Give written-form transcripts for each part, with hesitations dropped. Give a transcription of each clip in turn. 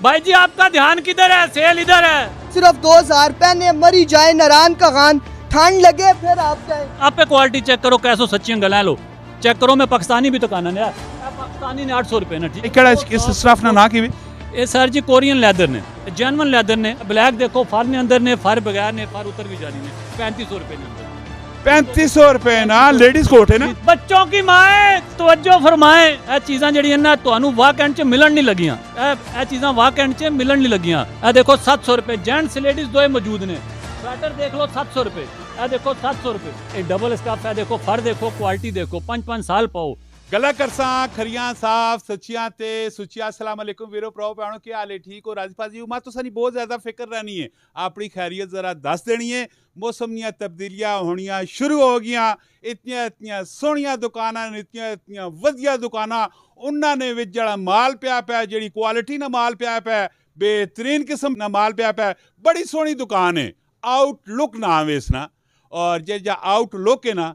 भाई जी आपका ध्यान किधर है? सेल इधर है। सिर्फ 2000 पहने मरी जाए नारायण का खान, ठंड लगे फिर आप जाए। आप पे क्वालिटी चेक करो, कैसो सच्ची गला लो चेक करो। मैं पाकिस्तानी भी तो काना ने पाकिस्तानी ने 800 रुपए ने। ठीक ਕਿਹੜਾ ਇਸ ਸਟਫ ਨਾਲ ਨਾ ਕੀ ਵੀ ये सर जी कोरियन लैदर ने, जेनवन लैदर ने। ब्लैक देखो फर ने अंदर ने, फर बगैर ने, फर उतर भी जानी ने। 3500 रुपए ने अंदर। 3500 रुपए ਨਾਲ ਲੇਡੀਜ਼ ਕੋਟ ਹੈ ਨਾ। बच्चों की माए तवज्जो फरमाए, ਇਹ ਚੀਜ਼ਾਂ ਜਿਹੜੀਆਂ ਨਾ ਤੁਹਾਨੂੰ ਵਾਕੈਂਟ 'ਚ ਮਿਲਣ ਨਹੀਂ ਲੱਗੀਆਂ। ਇਹ ਚੀਜ਼ਾਂ ਵਾਕੈਂਟ 'ਚ ਮਿਲਣ ਨਹੀਂ ਲੱਗੀਆਂ। ਇਹ ਦੇਖੋ 700 रुपए जेंट्स लेडीज दोए मौजूद ने। स्वेटर देख लो 700 रुपए। ਇਹ देखो 700 रुपए। ये डबल स्टफ है, देखो फर देखो, क्वालिटी देखो। 5-5 साल पाओ। गला करसा खरियां साफ सच्चियां ते सुचिया। अस्सलाम वालेकुम वीरो भराओ भैणो, की हाल है? ठीक हो? राजपाल जी मैं तो सानी बहुत ज़्यादा फिक्र रहनी है, अपनी खैरियत ज़रा दस देनी है। मौसम दियां तब्दीलियां होनियां शुरू हो गई। इतनियां सोहणियां दुकानां, इतनियां वधिया दुकानां, उन्होंने विच जिहड़ा माल पिया पिया, जिहड़ी क्वालिटी ना माल पिया पिया, बेहतरीन किस्म ना माल पिया पिया। बड़ी सोहनी दुकान है। आउटलुक नाम है इसना, और जो आउटलुक है ना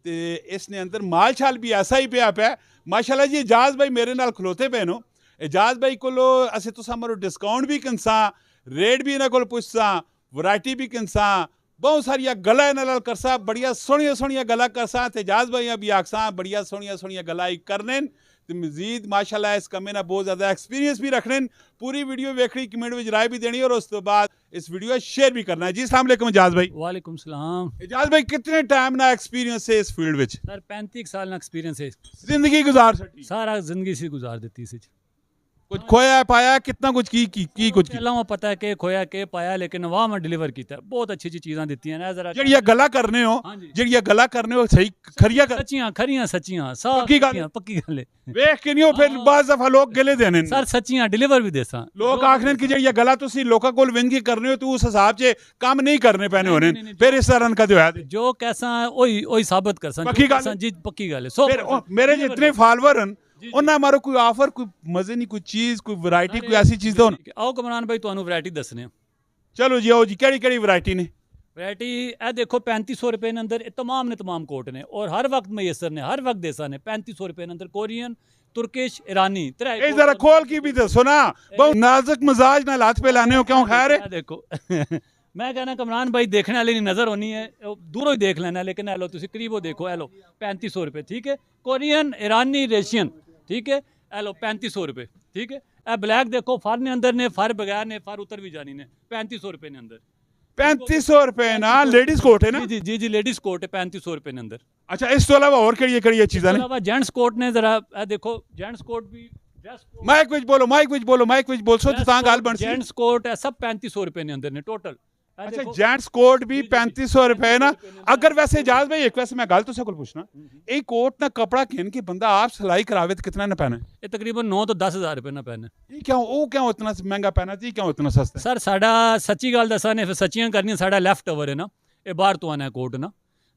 ते इसने अंदर माल शाल भी ऐसा ही पिया पिया। माशाल्लाह जी एजाज भाई मेरे नाल खलोते पे नो। एजाज भाई कोलो असें तुसां मरो डिस्काउंट भी कंसा, रेट भी इन्हां कोल पुछसां, वैरायटी भी कंसा, बहुत सारिया गला इन्हां नाल करसा। बड़िया सोहणियां गला करसा ते एजाज भाई भी आखसां बड़िया सोहणियां गला ही करने ते मजीद माशाल्लाह इस कमे ना बहुत ज़्यादा एक्सपीरियंस भी रखने। पूरी वीडियो वेखनी, कमेंट में राय भी देनी और उस तो बाद इस वीडियो शेयर भी करना है। जी अस्सलाम वालेकुम एजाज भाई। वालेकुम सलाम। एजाज भाई कितने टाइम ना एक्सपीरियंस है इस फील्ड विच? सर 35 साल ना एक्सपीरियंस है। जिंदगी गुजार सटी सारा जिंदगी से गुजार देती सी। कुछ खोया पाया कितना कुछ की कुछ की अल्लाह पता है कि खोया के पाया, लेकिन वाह मैं डिलीवर किया। बहुत अच्छी चीज़ां दी हैं। जरा ਜਿਹੜੀਆਂ ਗੱਲਾਂ ਕਰਨੇ ਹੋ, ਜਿਹੜੀਆਂ ਗੱਲਾਂ ਕਰਨੇ ਹੋ ਸਹੀ ਖਰੀਆਂ ਕਰ सच्चियां खरियां सच्चियां साफ पक्की गल है। ਵੇਖ ਕੇ ਨਹੀਂ ਹੋ ਫਿਰ ਬਾਜ਼ ਦਫਾ ਲੋਕ ਗਲੇ ਦੇਣੇ ਨੇ। सर सच्चियां डिलीवर भी देसा। ਲੋਕ ਆਖਦੇ ਨੇ ਕਿ ਜਿਹੜੀਆਂ ਗੱਲਾਂ ਤੁਸੀਂ ਲੋਕਾਂ ਕੋਲ ਵਿੰਗੀ ਕਰਨੇ ਹੋ, ਤੂੰ ਉਸ ਹਿਸਾਬ 'ਚ ਕੰਮ ਨਹੀਂ ਕਰਨੇ ਪੈਣੇ ਹੋਣੇ। ਫਿਰ ਇਸ ਤਰ੍ਹਾਂ ਕਦੇ ਹੋਇਆ जो कैसा ओही साबित कर सन। पक्की गल जी पक्की गल है। फिर मेरे जितने फॉलोअर हैं उन्हें हमारा कोई ऑफर, कोई मजे नहीं, कोई चीज, कोई वैरायटी, कोई ऐसी चीज दो। आओ कमरान भाई तुहानू वैरायटी दसने। चलो जी आओ जी, केड़ी वैरायटी ने? वैरायटी ए देखो 3500 रुपए ने अंदर तमाम कोट ने, और हर वक्त मैसर ने, हर वक्त देसा ने। 3500 रुपए ने अंदर कोरियन, तुर्किश, ईरानी जरा खोल की भी दसो ना, बहुत नाजुक मिजाज ना हाथ पे लाने हो क्यों? खैर है देखो मैं कहना कमरान भाई देखने वाली नहीं नजर होनी है, दूरों ही देख लेना। लेकिन हेलो तुम करीबो देखो। हेलो 3500 रुपए, ठीक है। कोरियन, ईरानी, रेशियन, ठीक है। हेलो 3500 रुपए, ठीक है। ए ब्लैक देखो फर ने अंदर ने, फर बगैर ने, फर उतर भी जानी ने। 3500 रुपए ने अंदर। 3500 रुपए ना लेडीज कोट है ना? जी लेडीज कोट है 3500 रुपए ने अंदर। अच्छा इस तो अलावा और केड़ी चीज़ें ने? अलावा जेंट्स कोट ने, जरा देखो जेंट्स कोट भी। माइक विच बोलो सो तो गाल बन सी। जेंट्स कोट है सब 3500 रुपए ने अंदर ने टोटल। अच्छा जेंट्स कोट भी 3500 रुपए ना। अगर वैसे एजाज भाई एक वैसे मैं गल तुसे कोल पूछना, एक कोट ना कपड़ा किन के बंदा आप सिलाई करावे तो कितना ना पैना? ये तकरीबन 9 तो 10 हज़ार रुपए ना पैना। ये क्यों इतना महंगा पैना? ये क्यों इतना सस्ता? सर साडा सच्ची गल दसा ने, फिर सच्चियां करनी। साडा लेफ्ट ओवर है ना, ये बाहर तो आना है कोट ना,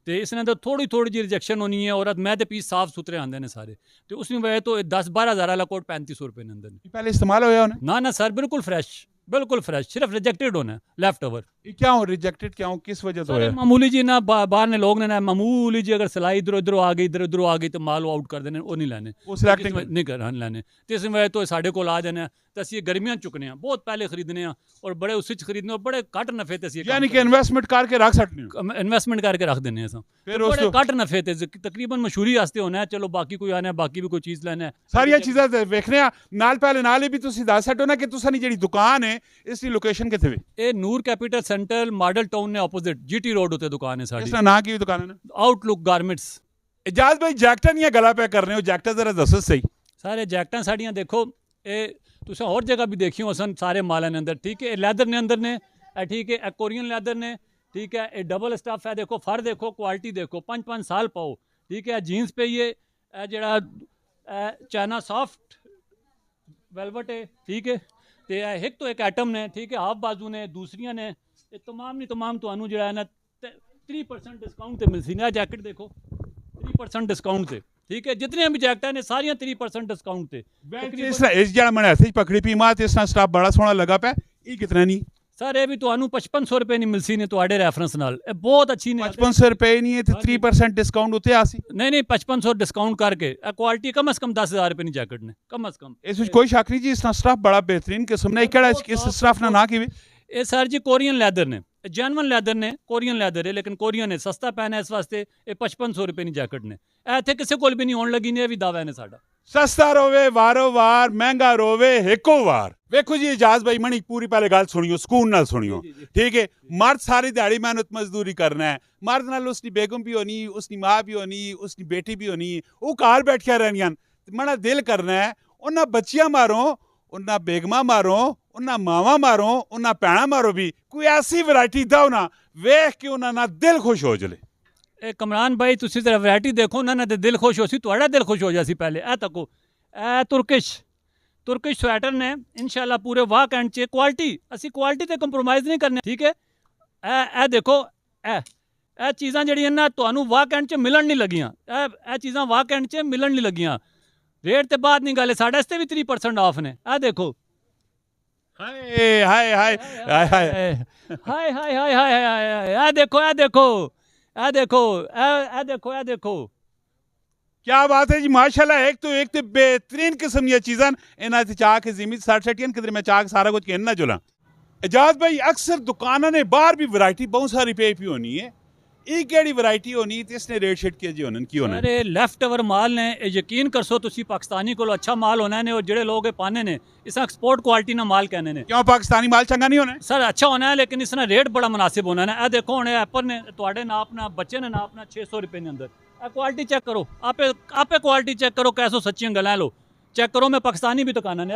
तो इसने तो थोड़ी जी रिजेक्शन होनी है। और मैं तो पीस साफ सुथरे आते हैं सारे, तो उसमें वजह तो 10-12 हज़ार वाला कोट 3500 रुपए ने अंदर। पहले इस्तेमाल होया होना? ना सर बिल्कुल फ्रेश, सिर्फ रिजेक्टेड होना है लेफ्ट ओवर। क्या हो रिजेक्टेड, क्या हो, किस वजह से होया? मामूली जी ना बाहर ने लोग ने ना मामूली जी अगर सिलाई इधर आ गई तो माल आउट कर देने, वो नहीं लेने, वो सिलेक्टिंग नहीं कर लेने। तो इस वजह तो साढ़े को आ जाने तो असं गर्मियां चुकने बहुत पहले खरीदने और बड़े उस खरीदने और बड़े घट नफे ते यानी कि इन्वेस्टमेंट करके रख सकते हो? इन्वेस्टमेंट करके रख देने अस फिर बड़े घट नफे ते तकरीबन मशहूरी वास्ते होना है। चलो बाकी कोई आना है, बाकी भी कोई चीज़ लेना है, सारिया चीज़ां वेखने नाल। पहले नाल भी तुसीं दस सको ना कि तुसां दी दुकान है इसकी लोकेशन कित्थे वे? ये नूर कैपिटल सेंटर मॉडल टाउन ने ऑपोजिट GT रोड उत्ते दुकान है साडी। इसदा नाम की दुकान है ना? Outlook garments. एजाज भाई जैकटां दियां गल्लां पे कर रहे हो, जैकटां जरा दसो सही। सारे जैकटां साड़ियां देखो, ये तुसें होर जगह भी देखियो असन सारे मालां ने अंदर, ठीक है। लैदर ने अंदर ने, ठीक है। कोरियन लैदर ने, ठीक है। ये डबल स्टफ है, देखो फर देखो, क्वालिटी देखो। 5-5 साल पाओ, ठीक है। जीन्स पे ये जड़ा चाइना सॉफ्ट वेलवेट है, ठीक है। तो एक तो एक आइटम ने, ठीक है। हाफ बाजू ने, दूसरियां ने, ये तमाम तो जो है ना 3% डिस्काउंट से मिलती ना। जैकेट देखो 3% डिस्काउंट से, ठीक है। जितने भी जैकेट ने सारियां 3% डिस्काउंट से। इस जड़ा मैंने ऐसे ही पकड़ी पी मात इस स्टाफ बड़ा सोहना लगा पे। ये कितना नहीं? ਸਰ ਇਹ ਵੀ ਤੁਹਾਨੂੰ 5500 ਰੁਪਏ ਨਹੀਂ ਮਿਲਸੀ ਨੇ ਤੁਹਾਡੇ ਰੈਫਰੈਂਸ ਨਾਲ ਇਹ ਬਹੁਤ ਅੱਛੀ ਨੇ 5500 ਰੁਪਏ ਨਹੀਂ ਹੈ ਤੇ 3% ਡਿਸਕਾਊਂਟ ਉੱਤੇ ਆ ਸੀ ਨਹੀਂ 5500 ਡਿਸਕਾਊਂਟ ਕਰਕੇ ਇਹ ਕੁਆਲਿਟੀ ਕਮ ਸੇ ਕਮ 10000 ਰੁਪਏ ਦੀ ਜੈਕਟ ਨੇ ਕਮ ਸੇ ਕਮ ਇਸ ਵਿੱਚ ਕੋਈ ਸ਼ੱਕ ਨਹੀਂ ਜੀ ਇਸ ਦਾ ਸਟਾਫ ਬੜਾ ਬਿਹਤਰੀਨ ਕਿਸਮ ਨੇ ਕਿਹੜਾ ਇਸ ਸਟਾਫ ਨਾਲ ਨਾ ਕਿਵੇਂ ਇਹ ਸਰ ਜੀ ਕੋਰੀਅਨ ਲੈਦਰ ਨੇ ਜੈਨੂਅਨ ਲੈਦਰ ਨੇ ਕੋਰੀਅਨ ਲੈਦਰ ਹੈ ਲੇਕਿਨ ਕੋਰੀਅਨ ਹੈ ਸਸਤਾ ਪੈਣਾ ਇਸ ਵਾਸਤੇ ਇਹ 5500 ਰੁਪਏ ਦੀ ਜੈਕਟ ਨੇ ਇਹ ਇੱਥੇ ਕਿਸੇ ਕੋਲ ਵੀ ਨਹੀਂ ਹੋਣ ਲੱਗੀ ਨੇ ਇਹ ਵੀ ਦਾਵਾ ਨੇ ਸਾਡਾ ਸਸਤਾ ਰੋਵੇ ਵਾਰੋ ਵਾਰ ਮਹਿੰਗਾ ਰੋਵੇ ਇੱਕੋ ਵਾਰ ਵੇਖੋ ਜੀ ਇਜਾਜ਼ ਭਾਈ ਮਣੀ ਪੂਰੀ ਪਹਿਲੇ ਗੱਲ ਸੁਣਿਓ ਸਕੂਨ ਨਾਲ ਸੁਣਿਓ ठीक है मर्द सारी दिहाड़ी मेहनत मजदूरी करना है मर्द नाल उसकी बेगम भी होनी उसकी माँ भी होनी उसकी बेटी भी होनी वो घर बैठिया रहनियां मना दिल करना है उन्ना बच्चियां मारो उन्ना बेगमा मारो उन्ना मावा मारो उन्ना भैणा मारो भी कोई ऐसी वैरायटी दो ना वेख के उन्ना ना दिल खुश हो जले ਇਹ ਕਮਰਾਨ ਭਾਈ ਤੁਸੀਂ ਜ਼ਰਾ ਵੈਰਾਈਟੀ ਦੇਖੋ ਉਹਨਾਂ ਦੇ ਦਿਲ ਖੁਸ਼ ਹੋ ਸੀ ਤੁਹਾਡਾ ਦਿਲ ਖੁਸ਼ ਹੋ ਜਾਸੀ ਪਹਿਲੇ ਇਹ ਤੱਕੋ ਇਹ ਤੁਰਕਿਸ਼ ਸਵੈਟਰ ਨੇ ਇਨਸ਼ਾਅੱਲਾ ਪੂਰੇ ਵਾਕ ਐਂਡ ਚ ਕੁਆਲਿਟੀ ਅਸੀਂ ਕੁਆਲਿਟੀ ਤੇ ਕੰਪਰੋਮਾਈਜ਼ ਨਹੀਂ ਕਰਨੇ ਠੀਕ ਹੈ ਇਹ ਦੇਖੋ ਇਹ ਚੀਜ਼ਾਂ ਜਿਹੜੀਆਂ ਨਾ ਤੁਹਾਨੂੰ ਵਾਕ ਐਂਡ ਚ ਮਿਲਣ ਨਹੀਂ ਲੱਗੀਆਂ ਇਹ ਚੀਜ਼ਾਂ ਵਾਕ ਐਂਡ ਚ ਮਿਲਣ ਨਹੀਂ ਲੱਗੀਆਂ ਰੇਟ ਤੇ ਬਾਅਦ ਨਹੀਂ ਗੱਲ ਸਾਡੇ ਵਾਸਤੇ ਵੀ 3% ਆਫ ਨੇ ਇਹ ਦੇਖੋ ਹਾਏ ਹਾਏ ਹਾਏ ਹਾਏ ਹਾਏ ਹਾਏ ਹਾਏ ਹਾਏ ਹਾਏ ਇਹ ਦੇਖੋ ਇਹ देखो ये देखो क्या बात है जी माशाल्लाह एक तो बेहतरीन किस्म दी चीज़ां इन्हां ते चाह के ज़मीन 60 किधर मैं चाह सारा कुछ कहना जुला इजाज़ भाई अक्सर दुकानों ने बाहर भी वैरायटी बहुत सारी पे होनी है ਇਹ ਕਿਹੜੀ ਵੈਰਾਈਟੀ ਹੋਣੀ ਤੇ ਇਸਨੇ ਰੇਟ ਸ਼ੀਟ ਕੀ ਹੋਣਨ ਕੀ ਹੋਣਾ ਅਰੇ ਲੈਫਟ ਓਵਰ ਮਾਲ ਨੇ ਇਹ ਯਕੀਨ ਕਰਸੋ ਤੁਸੀਂ ਪਾਕਿਸਤਾਨੀ ਕੋਲ ਅੱਛਾ ਮਾਲ ਹੋਣਾ ਨੇ ਔਰ ਜਿਹੜੇ ਲੋਕ ਇਹ ਪਾਣੇ ਨੇ ਇਸਾਂ ਐਕਸਪੋਰਟ ਕੁਆਲਿਟੀ ਨਾਲ ਮਾਲ कहने ਨੇ ਕਿਉਂ ਪਾਕਿਸਤਾਨੀ ਮਾਲ ਚੰਗਾ ਨਹੀਂ ਹੋਣਾ ਸਰ ਅੱਛਾ ਹੋਣਾ ਹੈ ਲੇਕਿਨ ਇਸਨਾ ਰੇਟ ਬੜਾ ਮੁਨਾਸਿਬ ਹੋਣਾ ਹੈ ਇਹ ਦੇਖੋ ਹੁਣ ਐਪਰ ਨੇ ਤੁਹਾਡੇ ਨਾਪ ਨਾਲ ਬੱਚੇ ਨੇ ਨਾਪ ਨਾਲ 600 ਰੁਪਏ ਦੇ ਅੰਦਰ ਇਹ ਕੁਆਲਿਟੀ ਚੈੱਕ ਕਰੋ ਆਪੇ ਕੁਆਲਿਟੀ ਚੈੱਕ ਕਰੋ कैसो सच्चियां गल्लां लो चेक करो मैं पाकिस्तानी भी दुकाना ने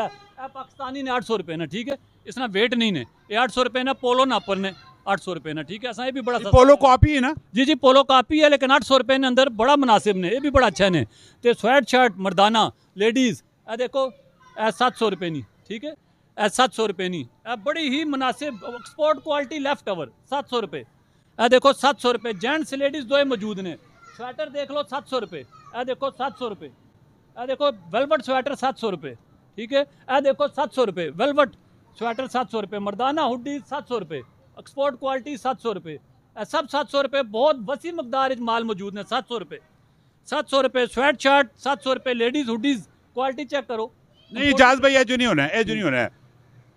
पाकिस्तानी ने 800 रुपए ने ठीक है इसना वेट नहीं ने ये 800 रुपए ने पोलो नापर ने 800 रुपए ना ठीक है ऐसा ये भी बड़ा पोलो कॉपी है ना जी पोलो कॉपी है लेकिन 800 रुपए ने अंदर बड़ा मुनासिब ने ये भी बड़ा अच्छा ने तो स्वेट शर्ट मर्दाना लेडीज़ ए देखो 700 रुपए नहीं ठीक है 700 रुपए नहीं बड़ी ही मुनासिब एक्सपोर्ट क्वालिटी लेफ्ट ओवर 700 रुपए देखो 700 रुपए जेंट्स लेडीज़ दो मौजूद ने स्वेटर देख लो 700 रुपए देखो 700 रुपए देखो वेलवेट स्वेटर 700 रुपए ठीक है देखो 700 रुपए वेलवेट स्वेटर 700 रुपए मर्दाना हुडी 700 रुपए एक्सपोर्ट क्वालिटी 700 रुपए सब 700 रुपए बहुत वसी मकदार माल मौजूद ने 700 रुपए स्वेट शर्ट 700 रुपए लेडीज हुडीज क्वालिटी चेक करो नहीं इजाज़ भाई ये जो नहीं होना है ये जो नहीं होना है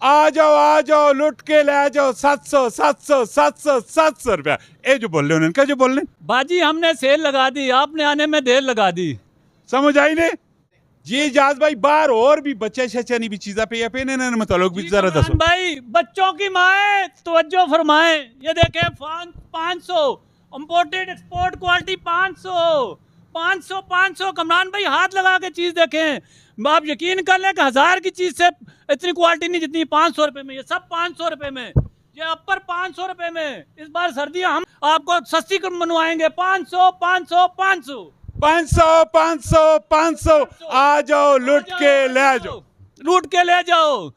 आ जाओ लुट के ले जाओ 700 रुपया ये जो बोल रहे हैं क्या जो बोल रहे बाजी हमने सेल लगा दी आपने आने में देर लगा दी समझ आई नहीं जी इजाज़ भाई बाहर और भी बच्चे शच्चे भी चीज़ा पे ने मतलब भी जरा दसो भाई बच्चों की माए तवज्जो फरमाएं ये देखें 500 इंपोर्टेड एक्सपोर्ट क्वालिटी 500 कमरान भाई हाथ लगा के चीज़ देखें आप यकीन कर लें कि 1000 की चीज़ से इतनी क्वालिटी नहीं जितनी 500 रुपए में ये सब 500 रुपए में ये अपर 500 रुपए में इस बार सर्दियाँ हम आपको सस्ती मनवाएंगे 500 आ जाओ लूट के ले जाओ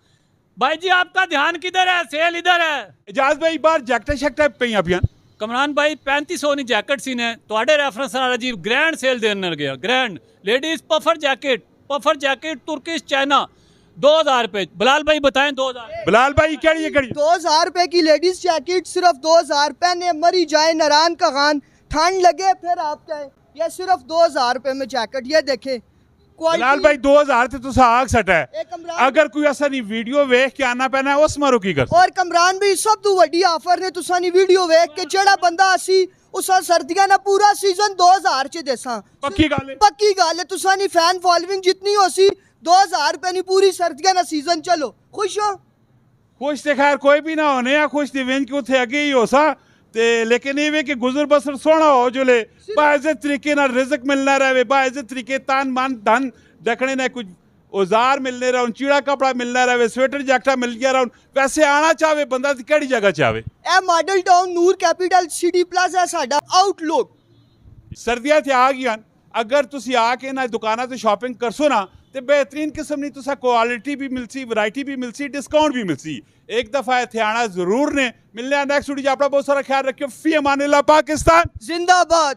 भाई जी आपका ध्यान किधर है सेल इधर है इजाज़ भाई बाहर जैकट शैकट पईयां पियां कमरान भाई 3500 नी जैकेट सी ने ਤੁਹਾਡੇ ਰੈਫਰੈਂਸ ਨਾਲ ਜੀ ਗ੍ਰੈਂਡ ਸੇਲ ਦੇਣ ਲੱਗ ਗਿਆ grand ladies puffer jacket Turkish China 2000 रुपए बिलाल भाई बताएं 2000 बिलाल भाई क्या 2000 रुपए की लेडीज जैकेट सिर्फ 2000 पहने मरी जाए नारायण का खान ठंड लगे फिर आप कहें ये सिर्फ 2000 रुपए में जैकेट ये देखे बिलाल भाई 2000 ते तुसा आग सटा है अगर कोई ऐसा नहीं वीडियो वेख के आना पैना है उस मारो की कर और कमरान भाई सब तो वड्डी ऑफर ने तुसा नहीं वीडियो वेख के जेड़ा बंदा असी उसा सर्दियां ना पूरा सीजन 2000 च देसा पक्की गल है तुसा नहीं फैन फॉलोइंग जितनी हो सी 2000 रुपए नहीं पूरी सर्दियां ना सीजन चलो खुश हो खुश ते खैर कोई भी ना होने या खुश ते वेंज के उथे अगे ही हो सा ते लेकिन ये कि गुजर बसर सोना हो जुले बाइज्जत तरीके ना रिज़्क मिलना रहे बाइज्जत तरीके तान मान धन देखने ना कुछ औजार मिलने रहा चीड़ा कपड़ा मिलना रहे स्वेटर जैकटा मिल गया रहा वैसे आना चाहे बंदा तो केड़ी जगह चाहे ए मॉडल टाउन नूर कैपिटल सिटी प्लाजा साडा आउटलुक सर्दियां ते आ गई अगर तुसी आके ना दुकाना तो शॉपिंग करसो ना तो बेहतरीन किस्म की तुसा क्वालिटी भी मिलसी वैरायटी भी मिलसी डिस्काउंट भी मिलसी एक दफा इत्थे आना जरूर ने मिलने नेक्स्ट वीडियो अपना बहुत सारा ख्याल रखियो फी अमान अल्लाह पाकिस्तान जिंदाबाद।